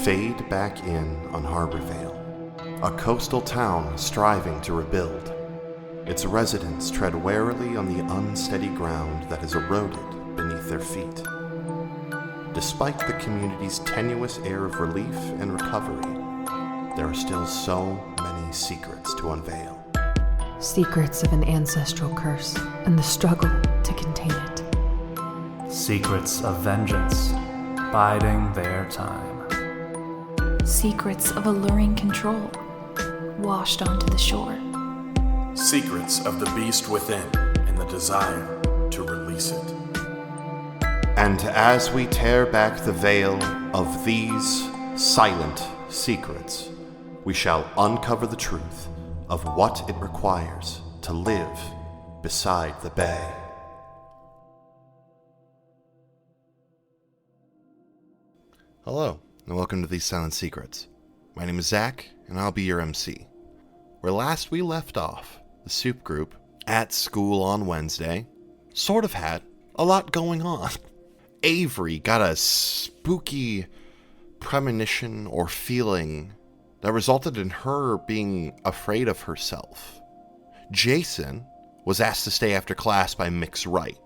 fade back in on Harborvale, a coastal town striving to rebuild. Its residents tread warily on the unsteady ground that has eroded beneath their feet. Despite the community's tenuous air of relief and recovery, there are still so many secrets to unveil. Secrets of an ancestral curse and the struggle to contain it. Secrets of vengeance, biding their time. Secrets of alluring control, washed onto the shore. Secrets of the beast within and the desire to release it. And as we tear back the veil of these silent secrets, we shall uncover the truth of what it requires to live beside the bay. Hello, and welcome to These Silent Secrets. My name is Zach, and I'll be your MC. Where last we left off, the soup group, at school on Wednesday, sort of had a lot going on. Avery got a spooky premonition or feeling that resulted in her being afraid of herself. Jason was asked to stay after class by Mick's Wright,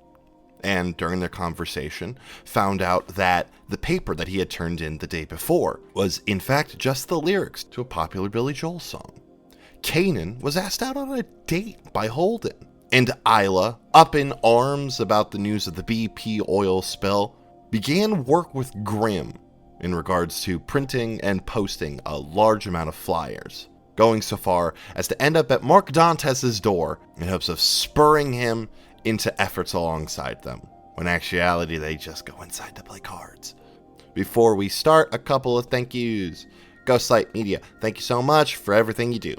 and during their conversation, found out that the paper that he had turned in the day before was in fact just the lyrics to a popular Billy Joel song. Kanan was asked out on a date by Holden, and Isla, up in arms about the news of the BP oil spill, began work with Grim in regards to printing and posting a large amount of flyers, going so far as to end up at Mark Dantes' door in hopes of spurring him into efforts alongside them, when in actuality they just go inside to play cards. Before we start, a couple of thank yous. Ghostlight Media, thank you so much for everything you do.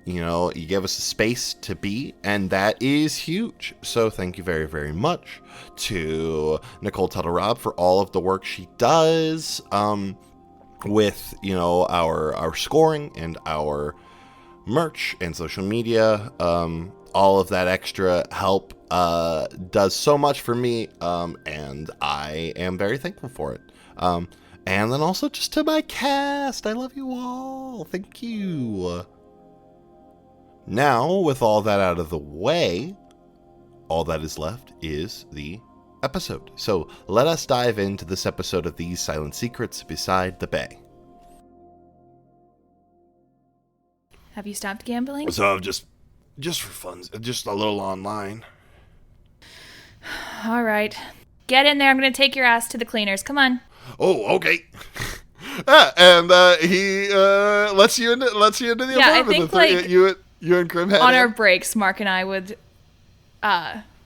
You know, you give us a space to be, and that is huge. So thank you very, very much to Nicole Tuttle-Robb for all of the work she does with, you know, our scoring and our merch and social media. All of that extra help does so much for me, and I am very thankful for it. And then also just to my cast, I love you all. Thank you. Now, with all that out of the way, all that is left is the episode. So let us dive into this episode of These Silent Secrets Beside the Bay. Have you stopped gambling? So just for fun, just a little online. All right. Get in there. I'm going to take your ass to the cleaners. Come on. Oh, okay. And he lets you into the apartment. I think like you and Grim had on our breaks, Mark and I would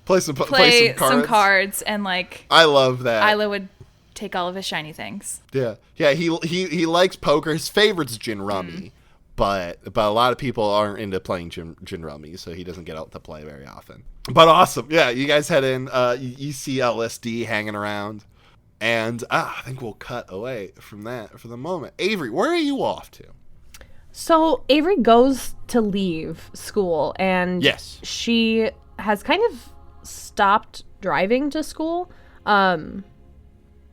play some cards, and like I love that. Isla would take all of his shiny things. Yeah. He likes poker. His favorite's gin rummy, but a lot of people aren't into playing gin rummy, so he doesn't get out to play very often. But awesome, yeah. You guys head in. You see LSD hanging around, and I think we'll cut away from that for the moment. Avery, where are you off to? So Avery goes to leave school, and yes, she has kind of stopped driving to school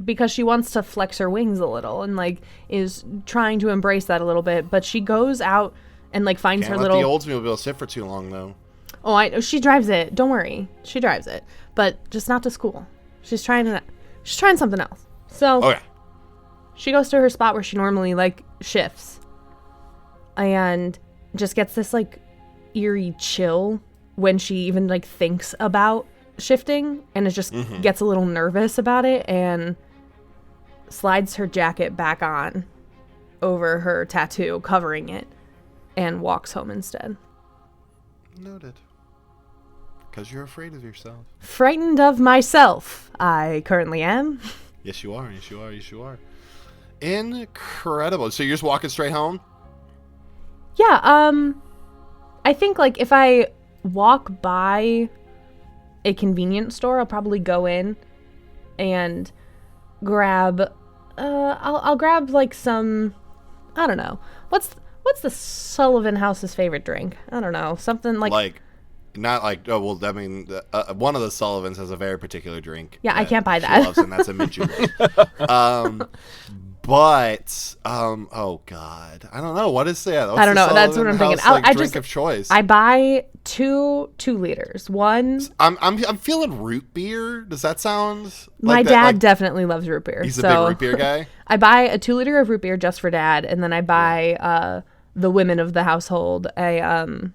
because she wants to flex her wings a little and like is trying to embrace that a little bit. But she goes out and like finds Can't her let little. the Oldsmobile sit for too long though. Oh, I know she drives it. Don't worry, she drives it, but just not to school. She's trying something else. So okay, she goes to her spot where she normally like shifts. And just gets this like eerie chill when she even like thinks about shifting, and it just gets a little nervous about it and slides her jacket back on over her tattoo covering it and walks home instead. Noted. Because you're afraid of yourself. Frightened of myself, I currently am. Yes, you are. Yes, you are. Yes, you are. Incredible. So you're just walking straight home? Yeah, I think, like, if I walk by a convenience store, I'll probably go in and grab, I'll grab, like, some, I don't know. What's the Sullivan House's favorite drink? I don't know. Something like... Not like, oh, well, I mean, one of the Sullivans has a very particular drink. Yeah, I can't buy that. She loves, and that's a mint julep. But oh god, I don't know what is that. I don't know. That's what I'm thinking. I drink of choice. I buy 2 liters. One. I'm feeling root beer. Does that sound? My like dad definitely loves root beer. He's a big root beer guy. I buy a 2 liter of root beer just for Dad, and then I buy the women of the household a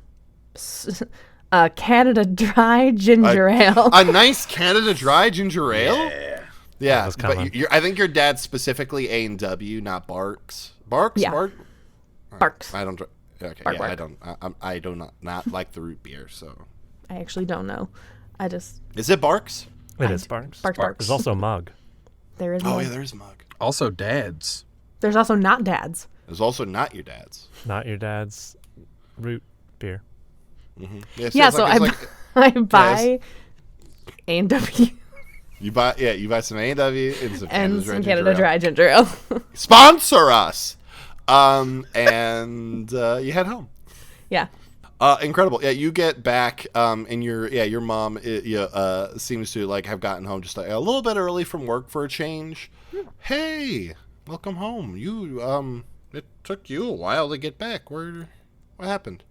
Canada Dry ginger ale. A nice Canada Dry ginger ale. Yeah, but I think your dad's specifically A&W, not Barks. Barks? Yeah. Barks. I don't. Okay, Bark, yeah, bark. I do not like the root beer, so. I actually don't know. Is it Barks? It is Barks. Barks. There's also Mug. There is. Oh yeah, there is Mug. Also Dad's. There's also not Dad's. There's also not your dad's. Not your dad's root beer. Mm-hmm. Yeah, so I buy A&W. You buy some A&W and some Canada Dry ginger ale. Sponsor us. And you head home. Yeah. Incredible. Yeah, you get back, and your mom seems to like have gotten home just a little bit early from work for a change. Hey, welcome home. You it took you a while to get back. What happened?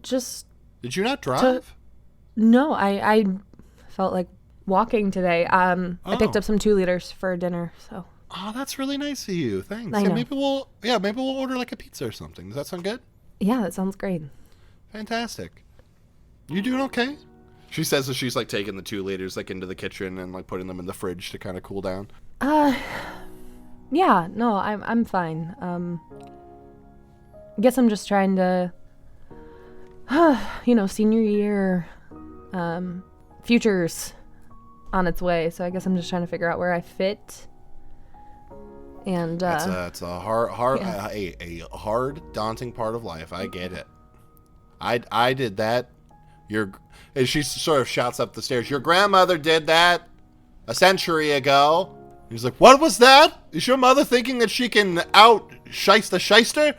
Just. Did you not drive? No, I felt like walking today. I picked up some 2 liters for dinner. So. Oh, that's really nice of you. Thanks. I know. Maybe we'll order like a pizza or something. Does that sound good? Yeah, that sounds great. Fantastic. You doing okay? She says that she's like taking the 2 liters like into the kitchen and like putting them in the fridge to kind of cool down. Yeah, no, I'm fine. I guess I'm just trying to, senior year, future's on its way. So I guess I'm just trying to figure out where I fit. And it's a hard, daunting part of life. I get it. I did that. And she sort of shouts up the stairs. Your grandmother did that a century ago. He's like, what was that? Is your mother thinking that she can out-shice the shyster?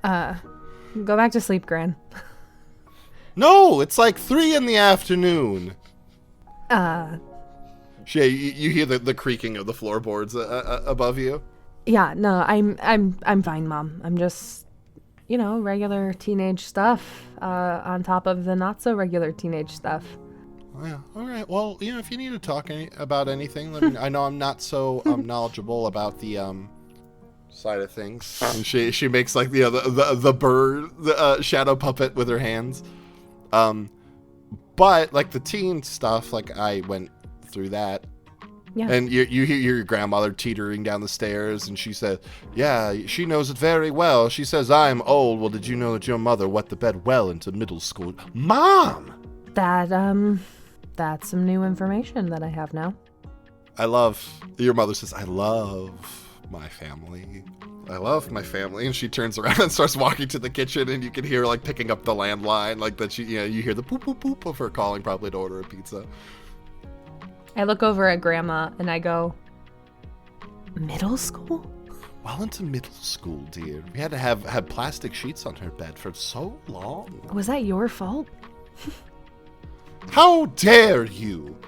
Go back to sleep, Gran. No, it's like 3 p.m. You hear the creaking of the floorboards above you. Yeah, no, I'm fine, Mom. I'm just, regular teenage stuff on top of the not so regular teenage stuff. Yeah. All right. Well, if you need to talk about anything, let me know. I know I'm not so knowledgeable about the side of things. And she makes like the bird, the shadow puppet with her hands. But like the teen stuff, like I went through that. Yeah. And you hear your grandmother teetering down the stairs, and she said, yeah, she knows it very well. She says, I'm old. Well, did you know that your mother wet the bed well into middle school? Mom! That's some new information that I have now. Your mother says, I love my family. I love my family. And she turns around and starts walking to the kitchen, and you can hear like picking up the landline, like that you hear the poop poop poop of her calling probably to order a pizza. I look over at Grandma and I go, middle school? Well into middle school, dear. We had to have plastic sheets on her bed for so long. Was that your fault? How dare you?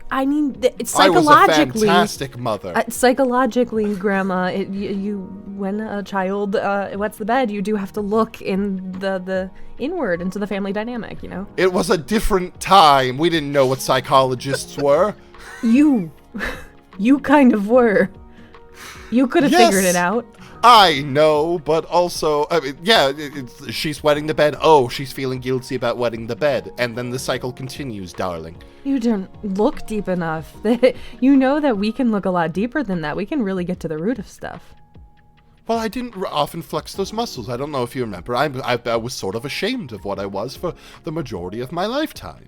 I mean, it's psychologically. I was a fantastic mother. Psychologically, Grandma, when a child wets the bed, you do have to look in the inward into the family dynamic, It was a different time. We didn't know what psychologists were. You kind of were. You could have figured it out. I know, but also, she's wetting the bed. Oh, she's feeling guilty about wetting the bed. And then the cycle continues, darling. You didn't look deep enough. You know that we can look a lot deeper than that. We can really get to the root of stuff. Well, I didn't often flex those muscles. I don't know if you remember. I was sort of ashamed of what I was for the majority of my lifetime.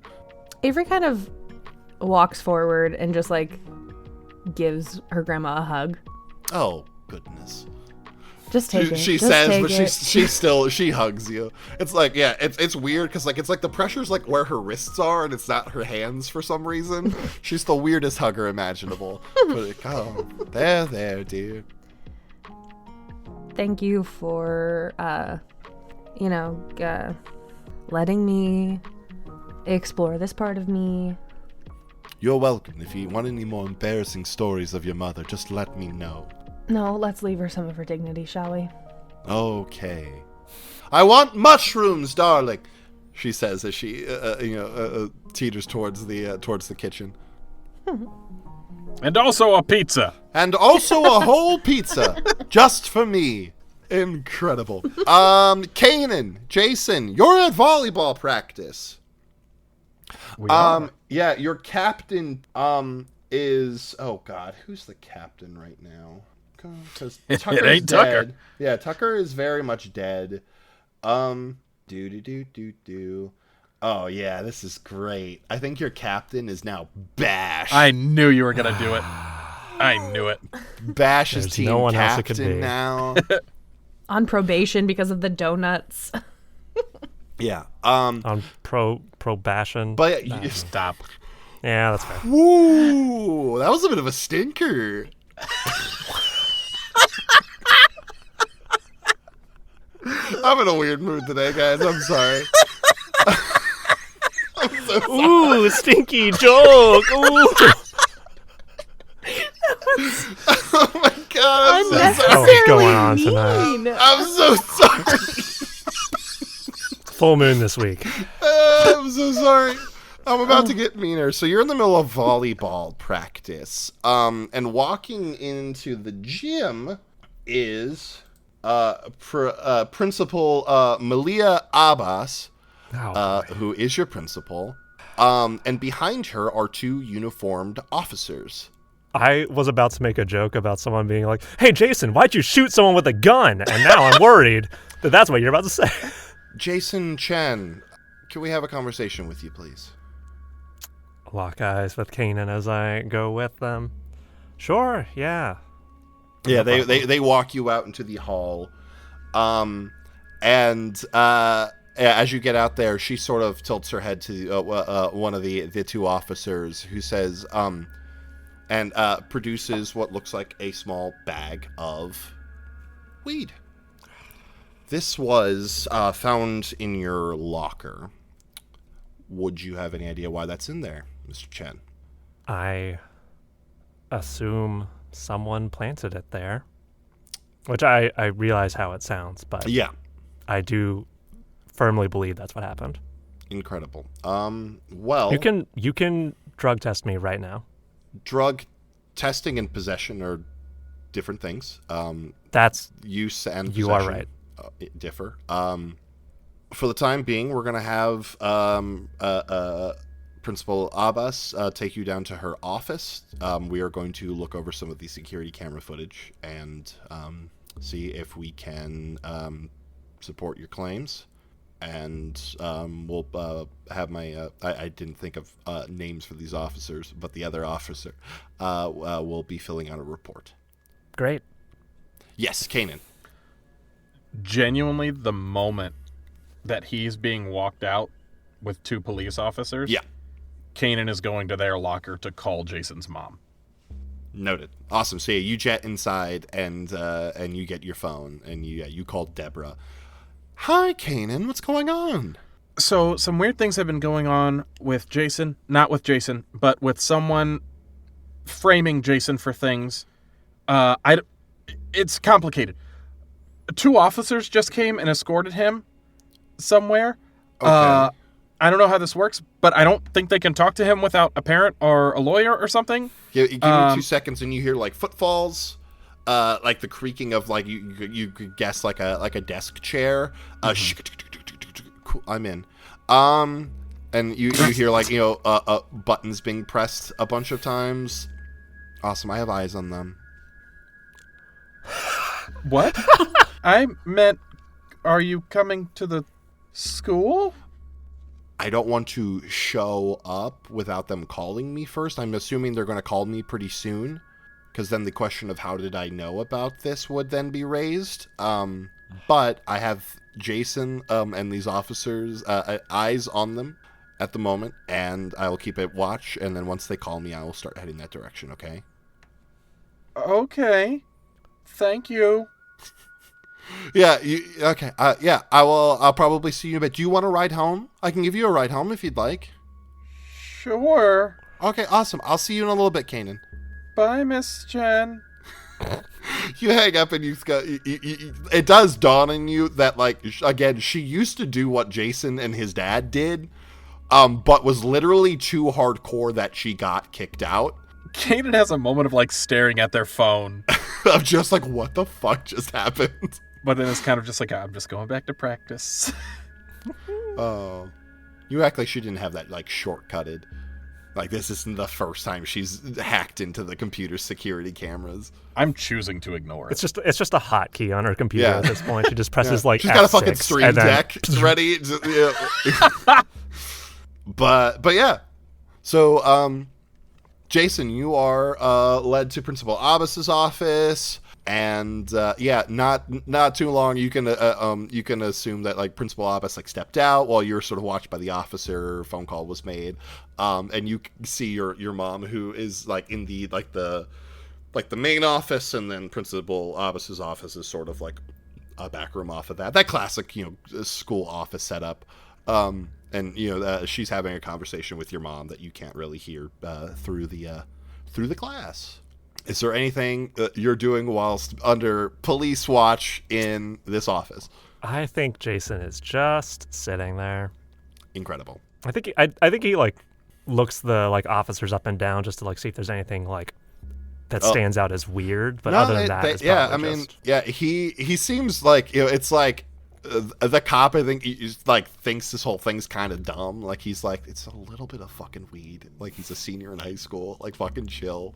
Avery kind of walks forward and just, gives her grandma a hug. Oh, goodness. Just take it. She says, but she hugs you. It's like, it's weird because it's like the pressure's like where her wrists are and it's not her hands for some reason. She's the weirdest hugger imaginable. But there, dear. Thank you for, letting me explore this part of me. You're welcome. If you want any more embarrassing stories of your mother, just let me know. No, let's leave her some of her dignity, shall we? Okay. I want mushrooms, darling, she says as she, teeters towards the kitchen. And also a pizza. And also a whole pizza, just for me. Incredible. Kanan, Jason, you're at volleyball practice. We are. Yeah, your captain, is, oh God, who's the captain right now? Because Tucker's ain't Tucker. dead. Yeah, Tucker is very much dead. Oh yeah, this is great. I think your captain is now Bash. I knew you were going to do it. I knew it. Bash is There's team no one else it could captain be. now. On probation because of the donuts. Yeah. On probation. But Stop. Yeah, that's fair. woo, that was a bit of a stinker. I'm in a weird mood today, guys. I'm sorry. Ooh, stinky joke. Ooh. Oh my God, I'm so sorry. Oh, what's going on tonight? I'm so sorry. Full moon this week. I'm so sorry. I'm about to get meaner. So you're in the middle of volleyball practice. And walking into the gym is Principal Malia Abbas, who is your principal. And behind her are two uniformed officers. I was about to make a joke about someone being like, "Hey, Jason, why'd you shoot someone with a gun?" And now I'm worried that that's what you're about to say. Jason Chen, can we have a conversation with you, please? Lock eyes with Kanan as I go with them. Sure, yeah. Yeah, they walk you out into the hall. As you get out there, she sort of tilts her head to one of the two officers who says, and produces what looks like a small bag of weed. This was found in your locker. Would you have any idea why that's in there, Mr. Chen? I assume someone planted it there, which I realize how it sounds, but Yeah. I do firmly believe that's what happened. Incredible. Well, You can drug test me right now. drug testing and possession are different things. That's Use and possession you are right. Differ. For the time being, we're going to have Principal Abbas take you down to her office. We are going to look over some of the security camera footage and see if we can support your claims. And we'll have my... I didn't think of names for these officers, but the other officer will be filling out a report. Great. Yes, Kanan. Genuinely, the moment that he's being walked out with two police officers, Yeah. Kanan is going to their locker to call Jason's mom. Noted. Awesome. So yeah, you jet inside and you get your phone and you call Deborah. Hi, Kanan. What's going on? So some weird things have been going on with Jason. Not with Jason, but with someone framing Jason for things. It's complicated. Two officers just came and escorted him somewhere. Okay. I don't know how this works, but I don't think they can talk to him without a parent or a lawyer or something. Give me 2 seconds and you hear like footfalls, like the creaking of like you could guess like a desk chair. Cool, I'm in. And you hear like buttons being pressed a bunch of times. Awesome. I have eyes on them. What? I meant, are you coming to the school? I don't want to show up without them calling me first. I'm assuming they're going to call me pretty soon, because then the question of how did I know about this would then be raised. But I have Jason and these officers' eyes on them at the moment, and I will keep a watch, and then once they call me, I will start heading that direction, okay? Okay. Thank you. Yeah, okay. Yeah, I'll probably see you, but do you want a ride home? I can give you a ride home if you'd like. Sure. Okay, awesome. I'll see you in a little bit, Kanan. Bye, Miss Chen. You hang up and it does dawn on you that, like, again, she used to do what Jason and his dad did, but was literally too hardcore that she got kicked out. Kanan has a moment of, like, staring at their phone. Of just like, what the fuck just happened? But then it's kind of just like, I'm just going back to practice. Oh. You act like she didn't have that, like, shortcutted. Like, this isn't the first time she's hacked into the computer's security cameras. I'm choosing to ignore it. It's just a hotkey on her computer at this point. She just presses like she's got a F6, fucking stream deck ready. But yeah. So Jason, you are led to Principal Abbas's office, and not too long. You can assume that, like, Principal Abbas, like, stepped out while you're sort of watched by the officer. Phone call was made, and you see your mom, who is, like, in the main office, and then Principal Abbas's office is sort of like a back room off of that classic, school office setup. And she's having a conversation with your mom that you can't really hear through the glass. Is there anything you're doing whilst under police watch in this office? I think Jason is just sitting there. Incredible. I think he like looks the like officers up and down just to like see if there's anything like that stands out as weird. But other than that, he seems like, it's like the cop, I think, thinks this whole thing's kind of dumb. Like, he's like, it's a little bit of fucking weed. Like, he's a senior in high school. Like, fucking chill.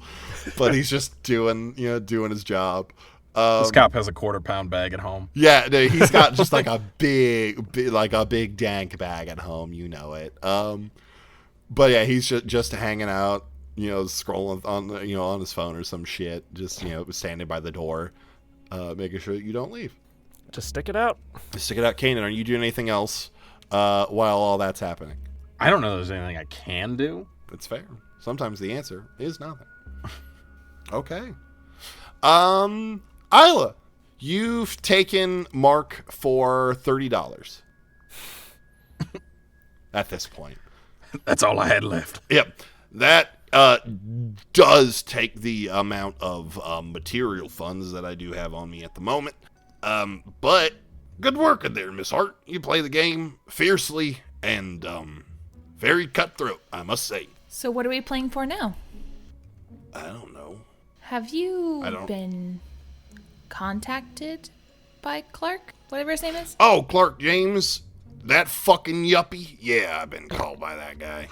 But he's just doing his job. This cop has a quarter-pound bag at home. Yeah, no, he's got just like a big dank bag at home. You know it. But yeah, he's just hanging out, scrolling on his phone or some shit. Just standing by the door, making sure that you don't leave. Just stick it out. Kanan, are you doing anything else while all that's happening? I don't know if there's anything I can do. It's fair. Sometimes the answer is nothing. Okay. Isla, you've taken Mark for $30 at this point. That's all I had left. Yep. That does take the amount of material funds that I do have on me at the moment. But good work in there, Miss Hart. You play the game fiercely and very cutthroat, I must say. So what are we playing for now? I don't know. Have you been contacted by Clark? Whatever his name is? Oh, Clark James? That fucking yuppie? Yeah, I've been called by that guy.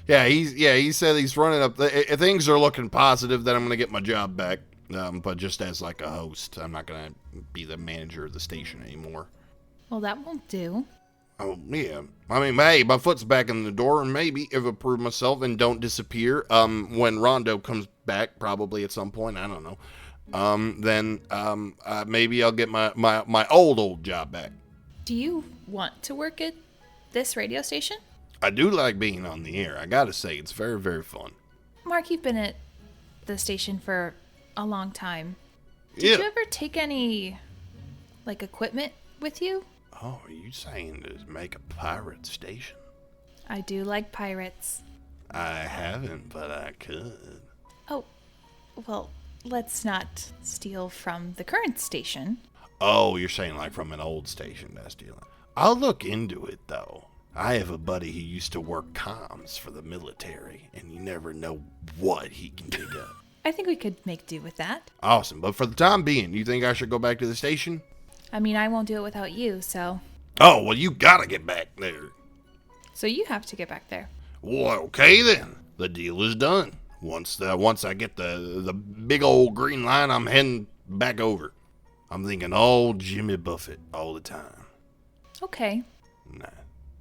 He said he's running up. Things are looking positive that I'm going to get my job back. But just as like a host. I'm not going to be the manager of the station anymore. Well, that won't do. Oh, yeah. I mean, hey, my foot's back in the door, and maybe if I prove myself and don't disappear, when Rondo comes back, probably at some point, I don't know, then maybe I'll get my old job back. Do you want to work at this radio station? I do like being on the air. I gotta say, it's very, very fun. Mark, you've been at the station for a long time. Did you ever take any, like, equipment with you? Oh, are you saying to make a pirate station? I do like pirates. I haven't, but I could. Oh, well, let's not steal from the current station. Oh, you're saying like from an old station that's stealing. I'll look into it, though. I have a buddy who used to work comms for the military, and you never know what he can dig up. I think we could make do with that. Awesome, but for the time being, you think I should go back to the station? I mean, I won't do it without you, so... Oh, well, you gotta get back there. So you have to get back there. Well, okay then. The deal is done. Once I get the big old green line, I'm heading back over. I'm thinking old Jimmy Buffett all the time. Okay.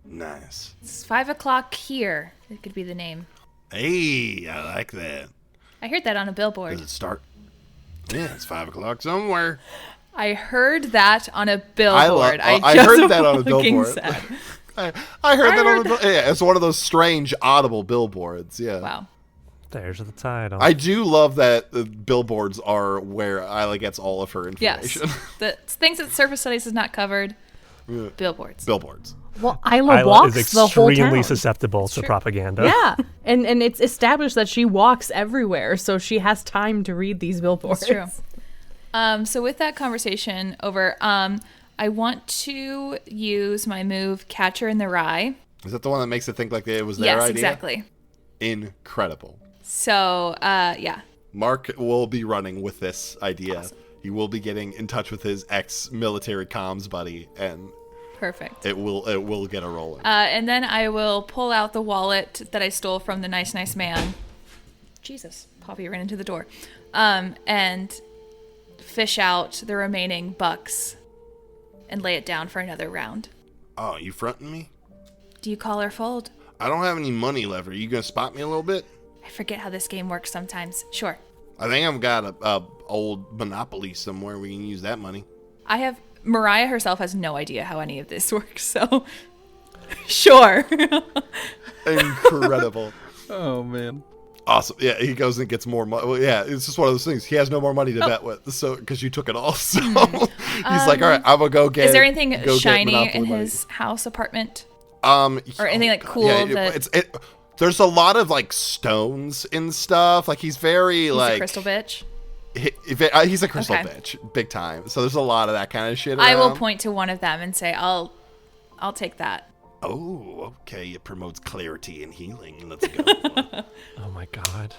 Nice. It's 5 o'clock here. It could be the name. Hey, I like that. I heard that on a billboard. Does it start? Yeah, it's 5 o'clock somewhere. I heard that on a billboard. I heard that on a billboard. I heard that on a billboard. Yeah, it's one of those strange audible billboards. Yeah. Wow. There's the title. I do love that the billboards are where Isla gets all of her information. Yes. The things that Surface Studies has not covered. Billboards. Well, Isla walks is the whole town. extremely susceptible to propaganda. Yeah, and it's established that she walks everywhere, so she has time to read these billboards. That's true. So with that conversation over, I want to use my move Catcher in the Rye. Is that the one that makes it think like it was their idea? Yes, exactly. Incredible. So, yeah. Mark will be running with this idea. Awesome. He will be getting in touch with his ex-military comms buddy, and Perfect. it will get a rolling. And then I will pull out the wallet that I stole from the nice man. Jesus, Poppy ran into the door. And fish out the remaining bucks and lay it down for another round. Oh, you fronting me? Do you call or fold? I don't have any money left. Are you gonna spot me a little bit? I forget how this game works sometimes. Sure. I think I've got a old Monopoly somewhere. We can use that money. Mariah herself has no idea how any of this works, so sure. Incredible. Oh, man. Awesome. Yeah, he goes and gets more money. Well, yeah, it's just one of those things. He has no more money to bet with, so because you took it all. So he's like, all right, I'm gonna go get. Is there anything shiny Monopoly in money. his house apartment? Or anything like cool that there's a lot of like stones and stuff. Like he's very he's like a crystal bitch. He's a crystal Okay. bitch, big time. So there's a lot of that kind of shit I will around. point to one of them and say, I'll take that. Oh, okay. It promotes clarity and healing. Let's go. Oh my god.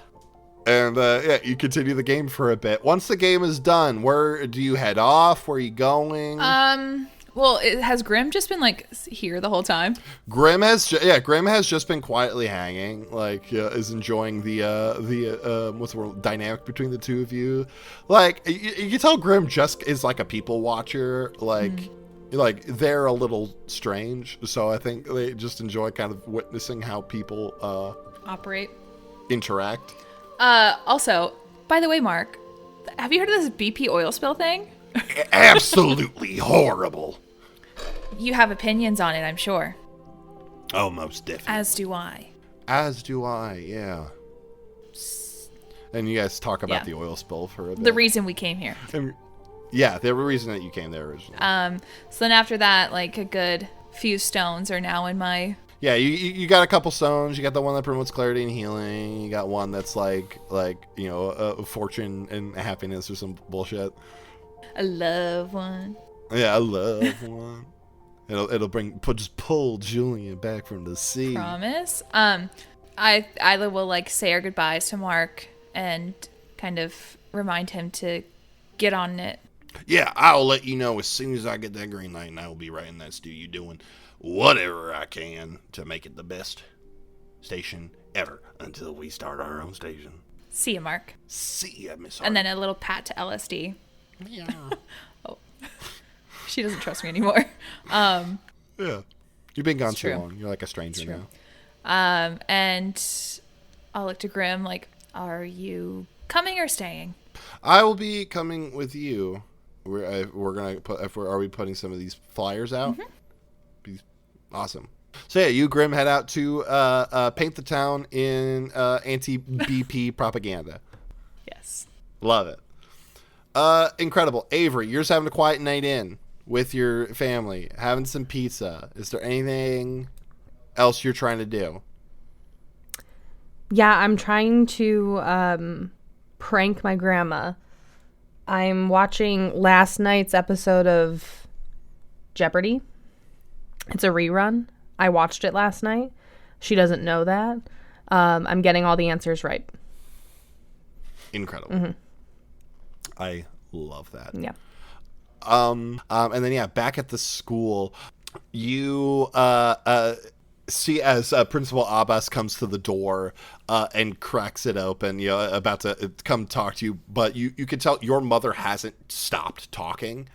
And yeah, you continue the game for a bit. Once the game is done, where do you head off? Where are you going? Well, has Grim just been like here the whole time? Grim has just been quietly hanging, like is enjoying the what's the word, dynamic between the two of you. Like you can tell Grim just is like a people watcher, like they're a little strange. So I think they just enjoy kind of witnessing how people Operate. interact. Also, by the way, Mark, have you heard of this BP oil spill thing? Absolutely horrible. You have opinions on it, I'm sure. Oh, most definitely. As do I. As do I, yeah. And you guys talk about Yeah. the oil spill for a bit. The reason we came here. And, yeah, the reason that you came there originally. So then after that, like a good few stones are now in my... Yeah, you got a couple stones. You got the one that promotes clarity and healing. You got one that's like you know, fortune and happiness or some bullshit. I love one. Yeah, I love one. It'll just pull Julian back from the sea. Promise. I will like say our goodbyes to Mark and kind of remind him to get on it. Yeah, I'll let you know as soon as I get that green light, and I will be right in that studio doing whatever I can to make it the best station ever until we start our own station. See you, Mark. See ya, Miss And then a little pat to LSD. Yeah. Oh, she doesn't trust me anymore. Yeah. You've been gone It's too true. long. You're like a stranger true. now. And I'll look to Grim like, are you coming or staying? I will be coming with you. We're gonna put. Are we putting some of these flyers out? Be awesome. So yeah, you Grim head out to paint the town in anti-BP propaganda. Yes. Love it. Incredible. Avery, you're just having a quiet night in with your family, having some pizza. Is there anything else you're trying to do? Yeah, I'm trying to prank my grandma. I'm watching last night's episode of Jeopardy. It's a rerun. I watched it last night. She doesn't know that. I'm getting all the answers right. Incredible. Mm-hmm. I love that. Yeah. And then yeah, back at the school, you see as Principal Abbas comes to the door and cracks it open, you know, about to come talk to you, but you can tell your mother hasn't stopped talking.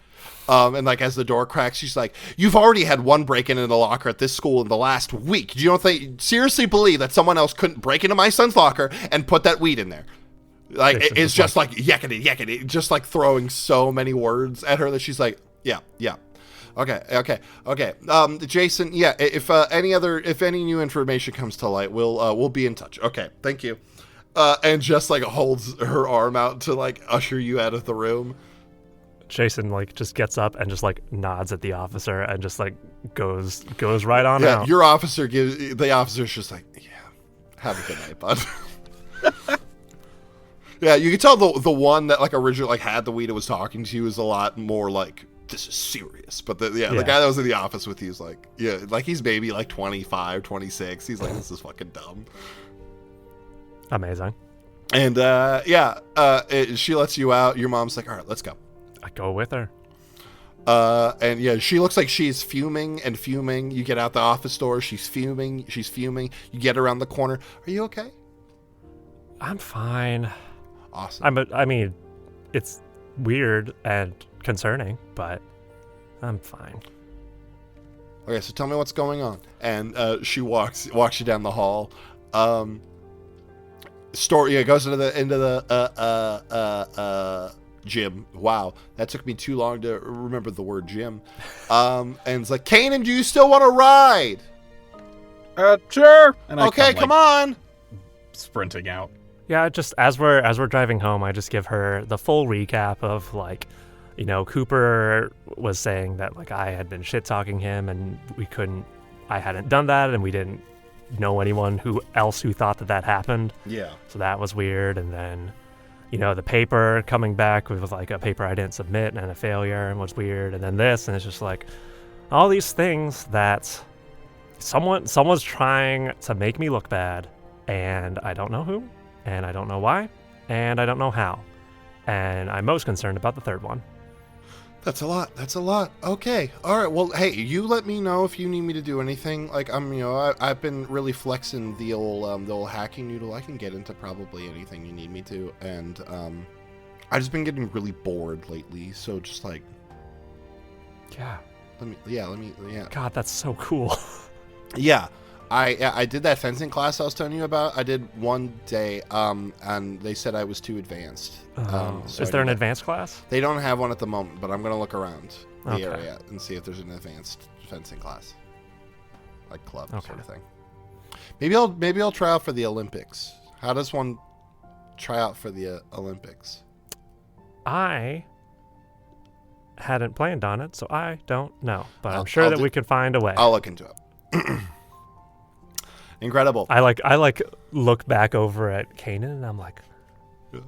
And like as the door cracks, she's like, "You've already had one break-in the locker at this school in the last week. Do you don't think seriously believe that someone else couldn't break into my son's locker and put that weed in there?" Like it's just like yakety, just like throwing so many words at her that she's like, yeah. Okay. Jason, yeah, if any new information comes to light, we'll be in touch. Okay, thank you. And just like holds her arm out to like usher you out of the room. Jason like just gets up and just like nods at the officer and just like goes right on Yeah, out. your officer the officer's just like, yeah, have a good night, bud. Yeah, you can tell the one that like originally like had the weed and was talking to you is a lot more like, this is serious. But the guy that was in the office with you is like, yeah, like he's maybe like 25, 26. He's like, this is fucking dumb. Amazing. And she lets you out. Your mom's like, all right, let's go. I go with her. And yeah, she looks like she's fuming and fuming. You get out the office door. She's fuming. You get around the corner. Are you okay? I'm fine. Awesome. I mean, it's weird and concerning, but I'm fine. Okay, so tell me what's going on. And she walks you down the hall. Goes into the gym. Wow, that took me too long to remember the word gym. And it's like, Kanan, do you still want to ride? Sure. And okay, come on. Sprinting out. Yeah, just as we're driving home, I just give her the full recap of like, you know, Cooper was saying that like I had been shit talking him and I hadn't done that and we didn't know anyone who thought that happened. Yeah. So that was weird. And then, you know, the paper coming back with like a paper I didn't submit and a failure and was weird. And then this, and it's just like all these things that someone's trying to make me look bad, and I don't know who, and I don't know why, and I don't know how. And I'm most concerned about the third one. That's a lot. Okay. All right. Well, hey, you let me know if you need me to do anything. Like, I've been really flexing the old hacking noodle. I can get into probably anything you need me to. And, I've just been getting really bored lately. So just like, Yeah. let me. God, that's so cool. Yeah. I did that fencing class I was telling you about. I did one day, and they said I was too advanced. So Is there an advanced class? They don't have one at the moment, but I'm going to look around the Okay. area and see if there's an advanced fencing class, like club sort of thing. Maybe I'll try out for the Olympics. How does one try out for the Olympics? I hadn't planned on it, so I don't know. But I'm sure that we can find a way. I'll look into it. Incredible. I like look back over at Kanan and I'm like,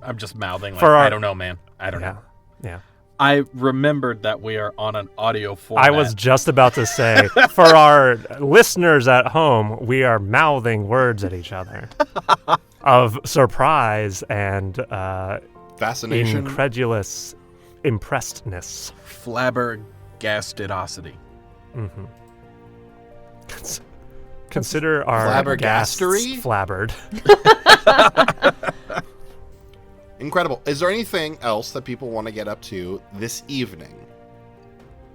I'm just mouthing like, For our- I don't know, man. I don't know. Yeah. I remembered that we are on an audio format. I was just about to say, for our listeners at home, we are mouthing words at each other of surprise and Fascination. incredulous impressedness. flabbergastedosity. Mm-hmm. Consider our Flabbergastery? Flabbered. Incredible. Is there anything else that people want to get up to this evening?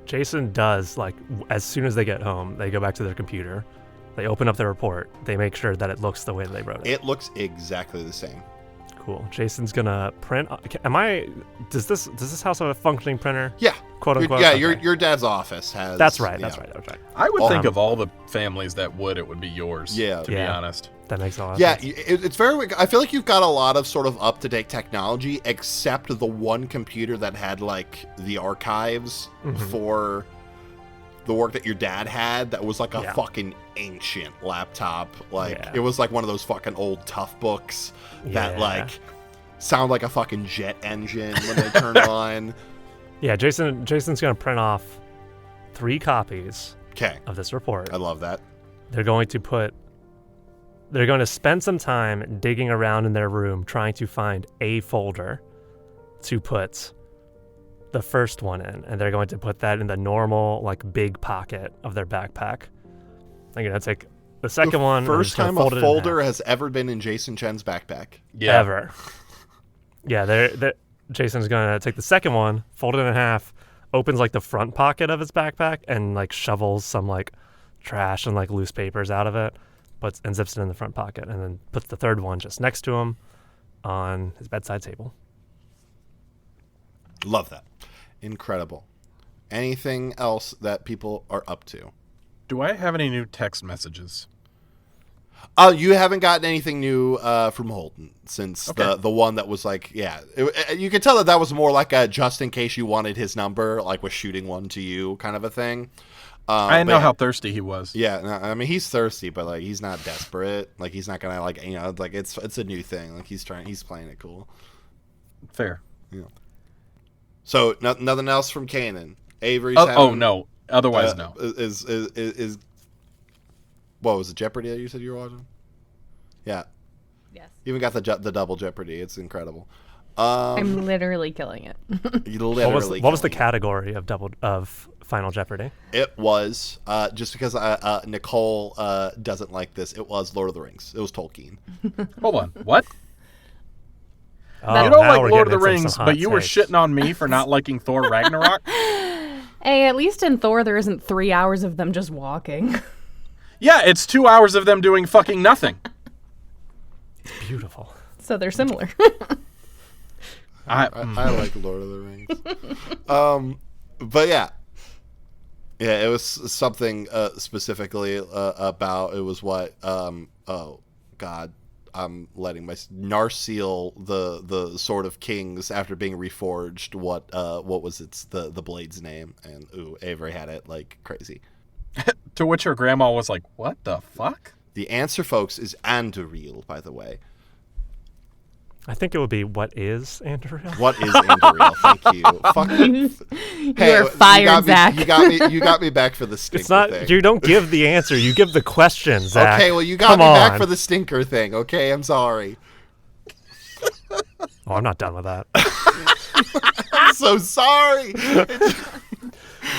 Jason does, like, as soon as they get home, they go back to their computer, they open up their report, they make sure that it looks the way they wrote it. It looks exactly the same. Cool. Jason's gonna print. Does this house have a functioning printer? Yeah. Quote unquote. Yeah, Okay. your dad's office has. That's right. yeah. That's right. That's right. I would Well, think of all the families that would, it would be yours. Yeah. To be Yeah. honest. That makes a lot of Yeah, sense. it's very. I feel like you've got a lot of sort of up-to-date technology, except the one computer that had like the archives for the work that your dad had. That was like a fucking ancient laptop. Like Yeah. it was like one of those fucking old tough books that Yeah. like sound like a fucking jet engine when they turn on. Yeah, Jason's gonna print off 3 copies Okay, of this report. I love that. They're going to spend some time digging around in their room trying to find a folder to put the first one in, and they're going to put that in the normal, like, big pocket of their backpack. They're going to take the second one. and First just gonna time fold a it in folder half. has ever been in Jason Chen's backpack. Yeah. Ever. Yeah, Jason's going to take the second one, fold it in half, opens, like, the front pocket of his backpack, and, like, shovels some, like, trash and, like, loose papers out of it, and zips it in the front pocket, and then puts the third one just next to him on his bedside table. Love that. Incredible. Anything else that people are up to? Do I have any new text messages? Oh, you haven't gotten anything new from Holden since Okay. the one that was like, yeah. You could tell that was more like a just in case you wanted his number, like was shooting one to you kind of a thing. I didn't but know how thirsty he was. Yeah, no, I mean he's thirsty, but like he's not desperate. Like he's not gonna like like it's a new thing. Like he's playing it cool. Fair. So nothing else from Kanan. Avery's No. Otherwise, no. Is what was it? Jeopardy that you said you were watching? Yeah. Yes. You even got the double Jeopardy. It's incredible. I'm literally killing it. You literally. What was the category of Final Jeopardy? It was just because Nicole doesn't like this. It was Lord of the Rings. It was Tolkien. Hold on. What? Oh, You don't now like we're Lord of the getting into Rings, some but hot you were takes. shitting on me for not liking Thor Ragnarok? Hey, at least in Thor, there isn't 3 hours of them just walking. Yeah, it's 2 hours of them doing fucking nothing. Beautiful. So they're similar. I like Lord of the Rings. But yeah, it was something specifically about. It was what? Oh God, I'm letting my Narsil, the Sword of Kings, after being reforged. What was the blade's name? And Avery had it like crazy. To which her grandma was like, what the fuck? The answer, folks, is Anduril, by the way. I think it would be what is Anduril? What is Anduril? Thank you. Fuck. You are fired, Zach. You got me back for the stinker It's not. thing. You don't give the answer. You give the question, Zach. Okay, well, you got Come me back on. for the stinker thing. Okay, I'm sorry. Oh, I'm not done with that. I'm so sorry.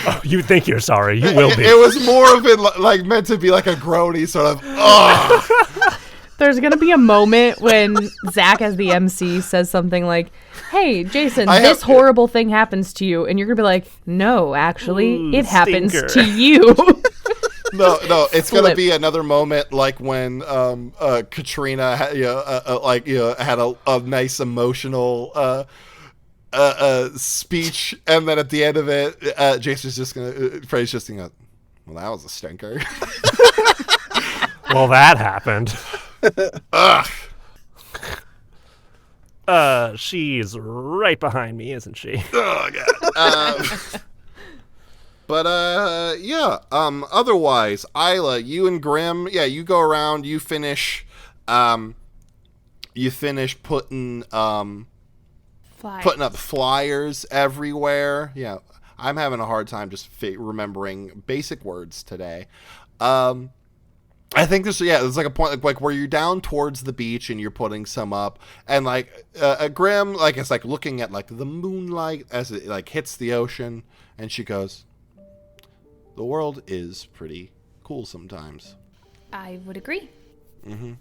Oh, you think you're sorry? You will be. It was more of it like meant to be like a groany sort of. Ugh. There's going to be a moment when Zach, as the MC, says something like, hey, Jason, this horrible thing happens to you. And you're going to be like, no, actually, Ooh, it happens stinker. to you. No, it's gonna Flip. be another moment like when Katrina had a nice emotional speech, and then at the end of it, Jason's just Freddie's just gonna, well, that was a stinker. Well, that happened. Ugh. She's right behind me, isn't she? Oh god. But yeah. Otherwise, Isla, you and Grim, yeah, you go around. You finish putting up flyers everywhere. Yeah, I'm having a hard time just remembering basic words today. I think there's like a point like where you're down towards the beach and you're putting some up, and like Grim, like it's like looking at like the moonlight as it like hits the ocean, and she goes, "The world is pretty cool sometimes." I would agree. Mm-hmm.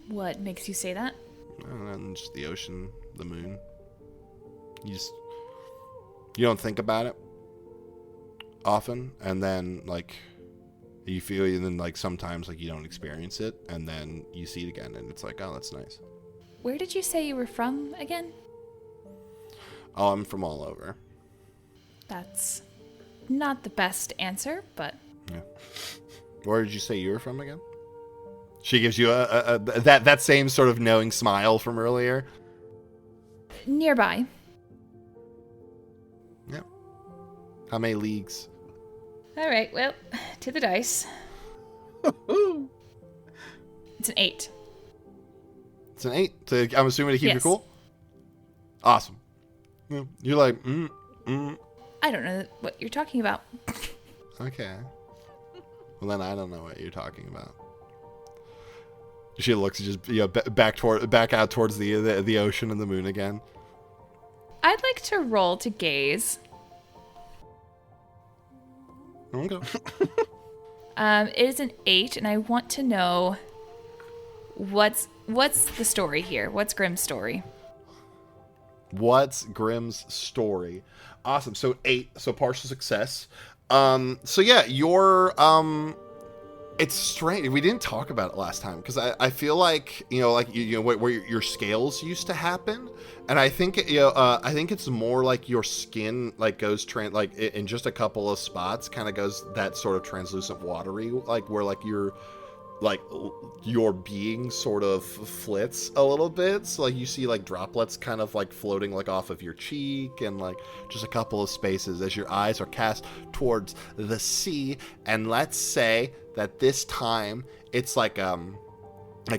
What makes you say that? And just the ocean, the moon. You don't think about it often, and then like you feel, and then like sometimes like you don't experience it, and then you see it again, and it's like, oh, that's nice. Where did you say you were from again? Oh, I'm from all over. That's not the best answer, but Yeah. Where did you say you were from again? She gives you that same sort of knowing smile from earlier. nearby. Yeah. How many leagues? All right, well, to the dice. It's an 8. It's an 8. I'm assuming to keep you Yes. cool? Awesome. Yeah. You're like, I don't know what you're talking about. okay. Well, then I don't know what you're talking about. She looks just back out towards the ocean and the moon again. I'd like to roll to gaze. Okay. It is an 8, and I want to know what's the story here. What's Grimm's story? What's Grimm's story? Awesome. So 8. So partial success. So yeah, you're it's strange. We didn't talk about it last time because I feel like where your scales used to happen, and I think I think it's more like your skin like goes like in just a couple of spots kind of goes that sort of translucent watery, like where like your being sort of flits a little bit, so like you see like droplets kind of like floating like off of your cheek, and like just a couple of spaces as your eyes are cast towards the sea. And let's say that this time it's like a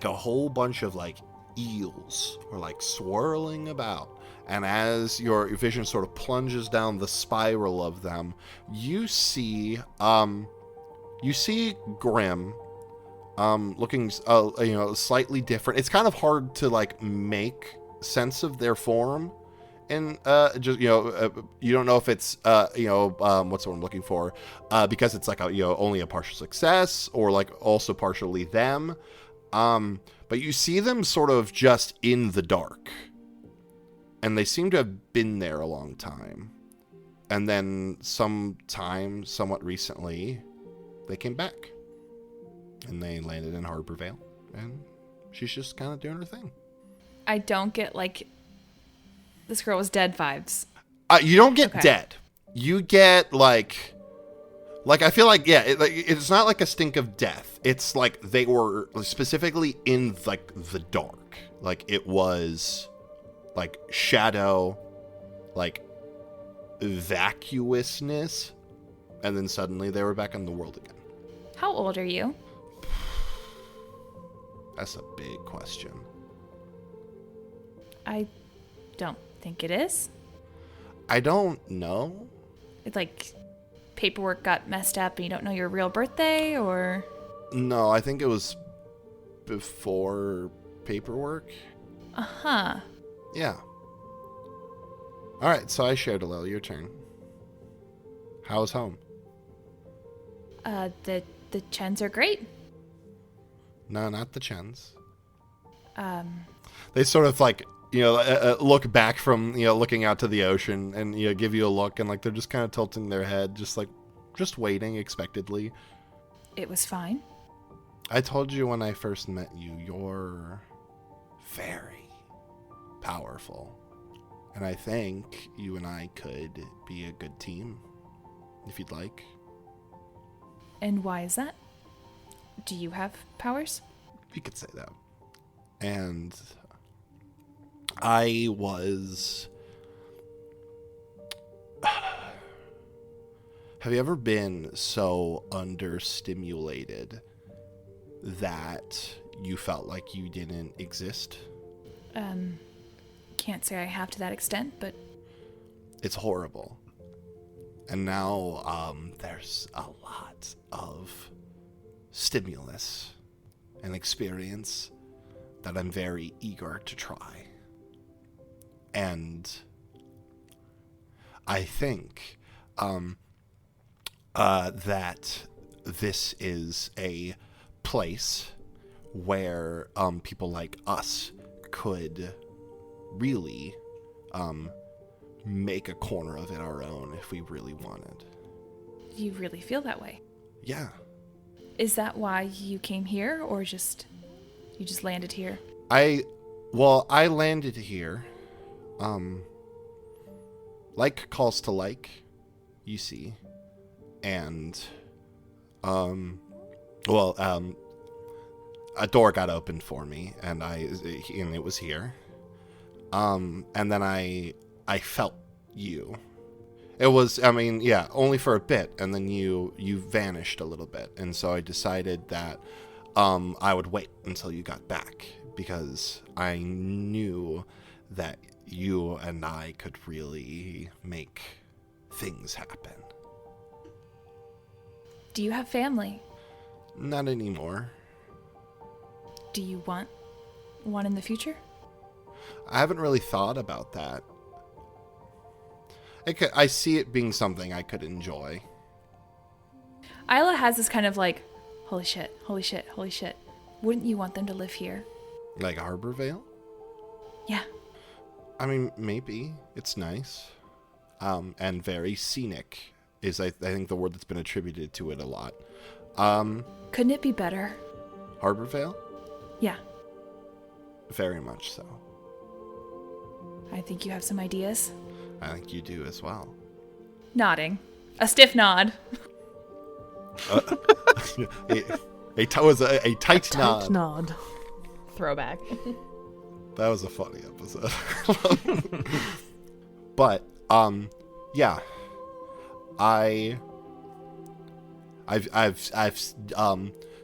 whole bunch of like eels are like swirling about. And as your vision sort of plunges down the spiral of them, you see Grim, looking, slightly different. It's kind of hard to like make sense of their form, and you don't know if it's what's what I'm looking for, because it's like only a partial success or like also partially them. But you see them sort of just in the dark. And they seem to have been there a long time. And then sometime, somewhat recently, they came back. And they landed in Harbor Vale. And she's just kind of doing her thing. I don't get, like, this girl was dead vibes. You don't get dead. You get, like I feel like, yeah, it's not like a stink of death. It's like they were specifically in, like, the dark. Like, it was... like shadow, like vacuousness, and then suddenly they were back in the world again. How old are you? That's a big question. I don't think it is. I don't know. It's like paperwork got messed up and you don't know your real birthday, or? No, I think it was before paperwork. Uh-huh. Yeah. All right, so I shared a little. Your turn. How's home? The Chens are great. No, not the Chens. They sort of like, look back from, looking out to the ocean and, give you a look, and like they're just kind of tilting their head, just waiting expectedly. It was fine. I told you when I first met you, you're very powerful. And I think you and I could be a good team, if you'd like. And why is that? Do you have powers? You could say that. And I was... Have you ever been so understimulated that you felt like you didn't exist? Can't say I have to that extent, but... It's horrible. And now, there's a lot of stimulus and experience that I'm very eager to try. And I think, that this is a place where, people like us could really make a corner of it our own if we really wanted. You really feel that way? Yeah. Is that why you came here, or you just landed here? I landed here. Like calls to like, you see. And a door got opened for me, and it was here. And then I felt you. It was, only for a bit, and then you vanished a little bit, and so I decided that I would wait until you got back, because I knew that you and I could really make things happen. Do you have family? Not anymore. Do you want one in the future? I haven't really thought about that. I see it being something I could enjoy. Isla has this kind of like, holy shit, holy shit, holy shit. Wouldn't you want them to live here? Like Harbor Vale? Yeah. I mean, maybe. It's nice. And very scenic is, I think, the word that's been attributed to it a lot. Couldn't it be better? Harbor Vale? Yeah. Very much so. I think you have some ideas. I think you do as well. Nodding. A stiff nod. A tight nod. Tight nod. Throwback. That was a funny episode. But yeah, I've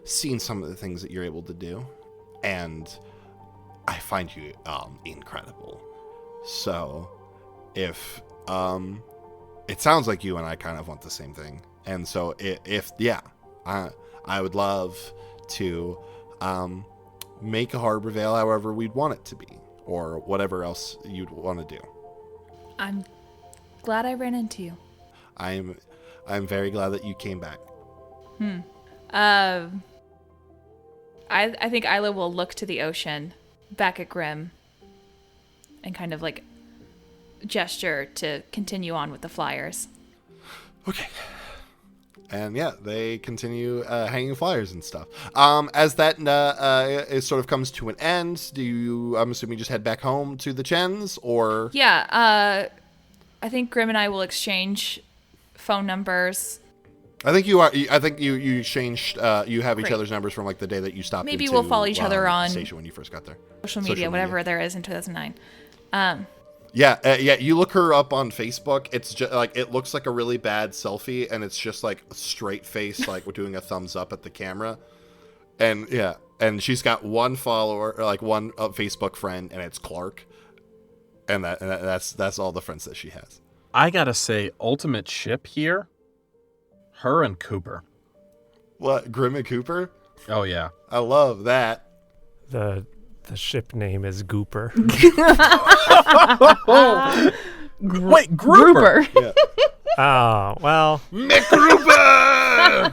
seen some of the things that you're able to do, and I find you incredible. So, if it sounds like you and I kind of want the same thing, and so I would love to make a Harbor Vale however we'd want it to be, or whatever else you'd want to do. I'm glad I ran into you. I'm very glad that you came back. I think Isla will look to the ocean back at Grim and kind of like gesture to continue on with the flyers. Okay. And yeah, they continue hanging flyers and stuff. As that it sort of comes to an end, I'm assuming, just head back home to the Chens, or? Yeah, I think Grim and I will exchange phone numbers. I think you are. I think you changed. You have each Great. other's numbers from like the day that you stopped. Maybe into, we'll follow each other on station when you first got there. Social media, whatever there is in 2009. Yeah. You look her up on Facebook. It's just like, it looks like a really bad selfie, and it's just like a straight face, like we're doing a thumbs up at the camera. And yeah, and she's got one follower, or like one Facebook friend, and it's Clark. And that's all the friends that she has. I gotta say, ultimate ship here, her and Cooper. What, Grim and Cooper? Oh yeah. I love that. The ship name is Gooper. Wait, Grouper. Yeah. Oh, well. McGrouper!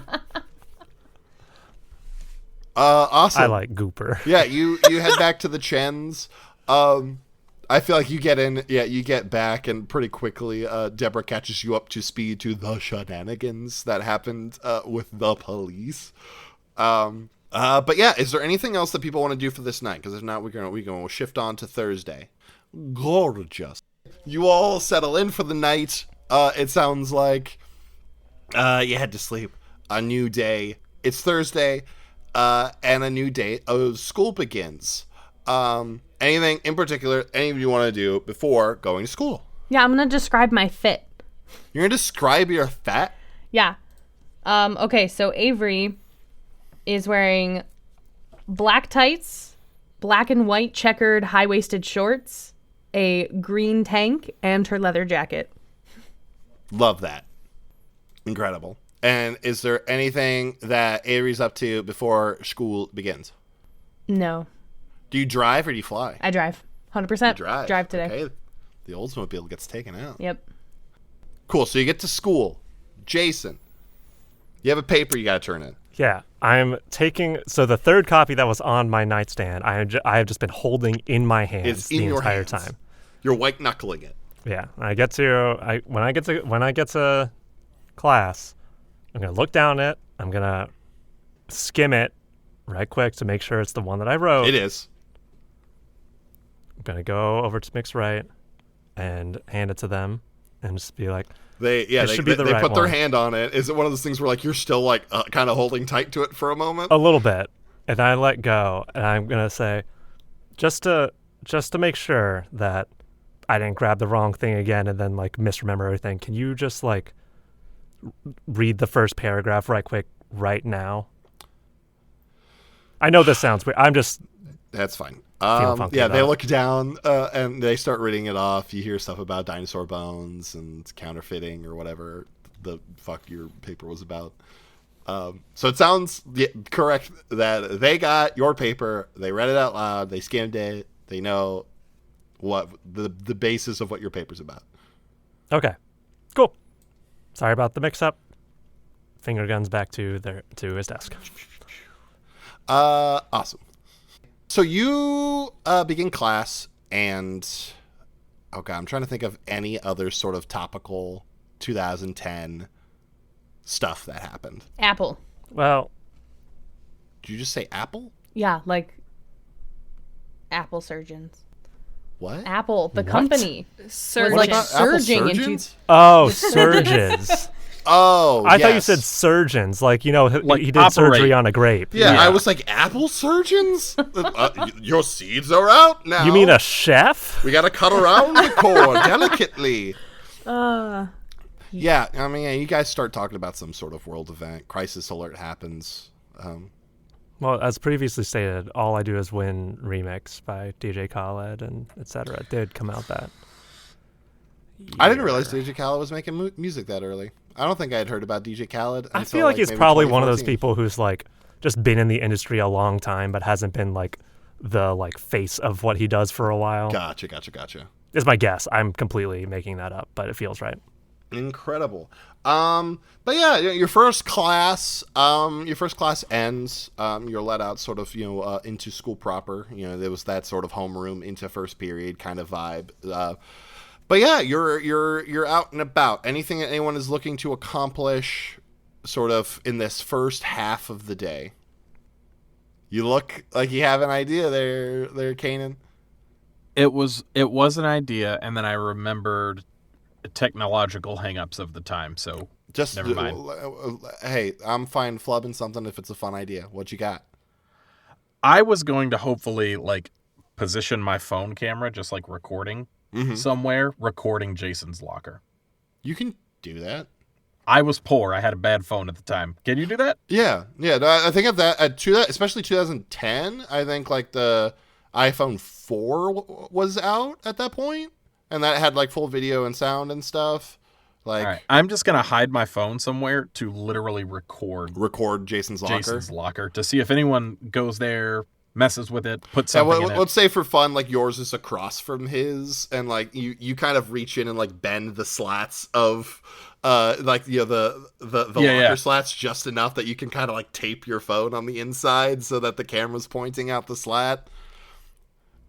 Awesome. I like Gooper. Yeah, you head back to the Chens. I feel like you get back, and pretty quickly Deborah catches you up to speed to the shenanigans that happened with the police. But yeah, is there anything else that people want to do for this night? Because if not, we're gonna shift on to Thursday. Gorgeous. You all settle in for the night. It sounds like you had to sleep. A new day. It's Thursday, and a new day of school begins. Anything in particular any of you want to do before going to school? Yeah, I'm going to describe my fit. You're going to describe your fat? Yeah. Okay, so Avery is wearing black tights, black and white checkered high-waisted shorts, a green tank, and her leather jacket. Love that. Incredible. And is there anything that Avery's up to before school begins? No. Do you drive or do you fly? I drive. 100%. Drive today. Okay. The Oldsmobile gets taken out. Yep. Cool. So you get to school. Jason, you have a paper you got to turn in. Yeah, I'm taking... So the third copy that was on my nightstand, I have just been holding in my hands It's in the your entire hands. time. You're white knuckling it. Yeah, when I get to class, I'm gonna look down it. I'm gonna skim it right quick to make sure it's the one that I wrote. It is. I'm gonna go over to Mixed Right and hand it to them and just be like, They should be the right put their one. hand on it. Is it one of those things where like you're still like kind of holding tight to it for a moment? a little bit, and I let go, and I'm gonna say, just to make sure that I didn't grab the wrong thing again and then like misremember everything. Can you just like read the first paragraph right quick right now? I know this sounds weird. I'm just... That's fine. funky Yeah, about they it. look down and they start reading it off. You hear stuff about dinosaur bones and counterfeiting or whatever the fuck your paper was about. So it sounds correct that they got your paper, they read it out loud, they skimmed it, they know what the basis of what your paper's about. Okay, cool. Sorry about the mix-up. Finger guns back to his desk. Awesome. So you begin class, and okay, I'm trying to think of any other sort of topical 2010 stuff that happened. Apple. Well, Did you just say Apple? Yeah, like Apple surgeons. What? Apple, the What? company. Surgeon. Like Apple surging into... surgeons? oh, surgeons. Oh, I thought you yes. said surgeons, like, he Like did operate. surgery on a grape. Yeah, I was like, apple surgeons? Your seeds are out now. You mean a chef? We gotta cut around the core delicately. Yeah, I mean, you guys start talking about some sort of world event. Crisis alert happens. Well, as previously stated, All I Do Is Win remix by DJ Khaled and etc. did come out that I didn't realize DJ Khaled was making music that early. I don't think I had heard about DJ Khaled. I feel like he's probably one of those people who's like just been in the industry a long time, but hasn't been like the like face of what he does for a while. Gotcha. Is my guess. I'm completely making that up, but it feels right. Incredible. But yeah, your first class ends. You're let out sort of, into school proper. There was that sort of homeroom into first period kind of vibe. But yeah, you're out and about. Anything that anyone is looking to accomplish sort of in this first half of the day? You look like you have an idea there, Kanan. It was an idea, and then I remembered technological hangups of the time, so just never mind. Hey, I'm fine flubbing something if it's a fun idea. What you got? I was going to hopefully like position my phone camera just like recording somewhere, recording Jason's locker. You can do that. I was poor. I had a bad phone at the time. Can you do that? Yeah. No, I think especially 2010. I think like the iPhone 4 was out at that point, and that had like full video and sound and stuff. Like, all right. I'm just gonna hide my phone somewhere to literally record Jason's locker to see if anyone goes there, messes with it, puts something in it. Let's say for fun, like yours is across from his, and like you kind of reach in and like bend the slats of the locker slats just enough that you can kind of like tape your phone on the inside so that the camera's pointing out the slat,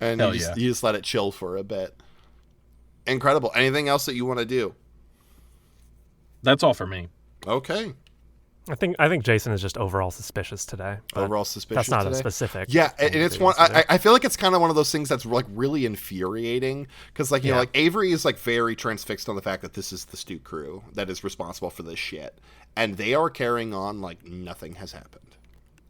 and you just let it chill for a bit. Incredible. Anything else that you want to do? That's all for me. Okay. I think Jason is just overall suspicious today. Overall suspicious. That's not today? A specific. Yeah, and it's one. I feel like it's kind of one of those things that's like really infuriating because like like Avery is like very transfixed on the fact that this is the Stoop crew that is responsible for this shit, and they are carrying on like nothing has happened.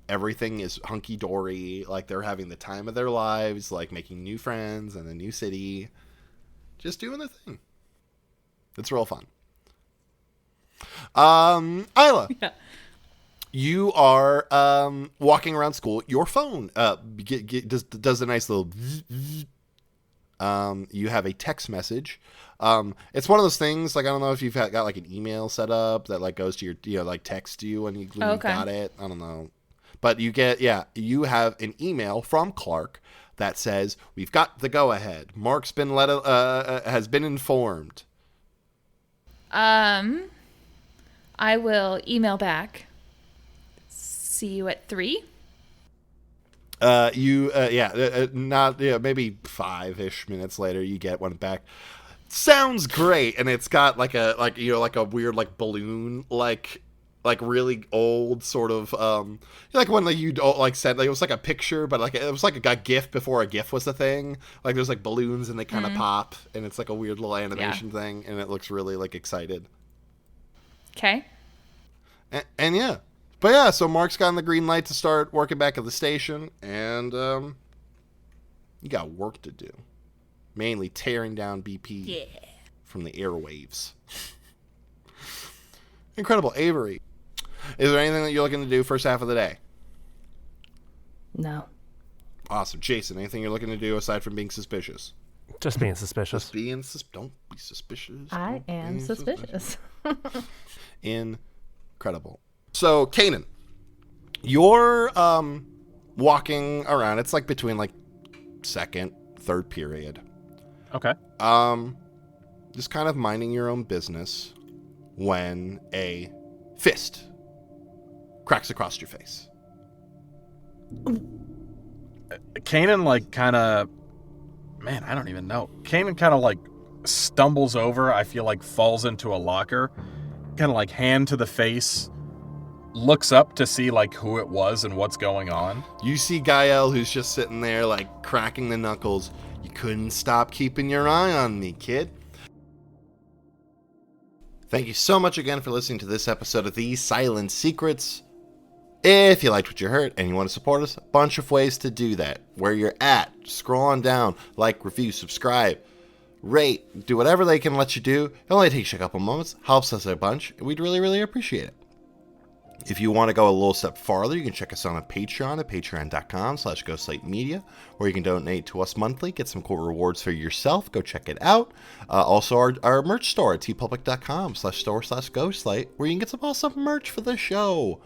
Everything is hunky dory. Like they're having the time of their lives, like making new friends in a new city, just doing their thing. It's real fun. Isla. Yeah. You are walking around school. Your phone does a nice little you have a text message. It's one of those things, like I don't know if you've got like an email set up that like goes to your like text you when you got it. I don't know. But you have an email from Clark that says, "We've got the go ahead. Mark's been has been informed." I will email back. See you at 3. Maybe 5-ish minutes later, you get one back. Sounds great, and it's got like a weird like balloon like really old sort of like when you like sent like it was like a picture, but like it was like a GIF before a GIF was a thing. Like there's like balloons and they kind of pop, and it's like a weird little animation thing, and it looks really like excited. Okay. And yeah. But yeah, so Mark's gotten the green light to start working back at the station, and you got work to do. Mainly tearing down BP from the airwaves. Incredible. Avery, is there anything that you're looking to do first half of the day? No. Awesome. Jason, anything you're looking to do aside from being suspicious? Just being suspicious. Don't be suspicious. I am suspicious. Incredible. So, Kanan, you're walking around. It's like between like second, third period. Okay. Just kind of minding your own business when a fist cracks across your face. Kanan like kind of, man, I don't even know. Kanan kind of like stumbles over. I feel like falls into a locker, kind of like hand to the face. Looks up to see like who it was and what's going on. You see Gael, who's just sitting there like cracking the knuckles. You couldn't stop keeping your eye on me, kid. Thank you so much again for listening to this episode of The Silent Secrets. If you liked what you heard and you want to support us, a bunch of ways to do that. Where you're at, scroll on down, like, review, subscribe, rate, do whatever they can let you do. It only takes you a couple moments, helps us a bunch, and we'd really, really appreciate it. If you want to go a little step farther, you can check us out on Patreon at patreon.com/ghostlightmedia, where you can donate to us monthly, get some cool rewards for yourself. Go check it out. Also, our merch store at tpublic.com/store/ghostlight, where you can get some awesome merch for the show.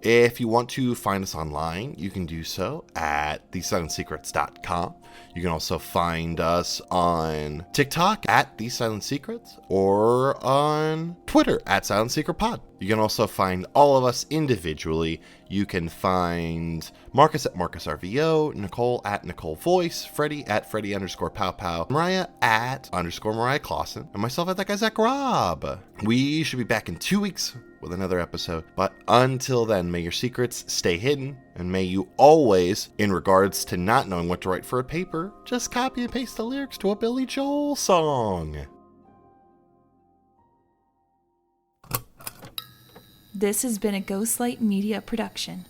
If you want to find us online, you can do so at thesilentsecrets.com. You can also find us on TikTok at The Silent Secrets or on Twitter at Silent Secret Pod. You can also find all of us individually. You can find Marcus at Marcus RVO, Nicole at Nicole Voice, Freddie at Freddie_Pow, Mariah at _Mariah Clawson, and myself at that guy Zach Robb. We should be back in 2 weeks with another episode, but until then, may your secrets stay hidden, and may you always, in regards to not knowing what to write for a paper, just copy and paste the lyrics to a Billy Joel song. This has been a Ghostlight Media production.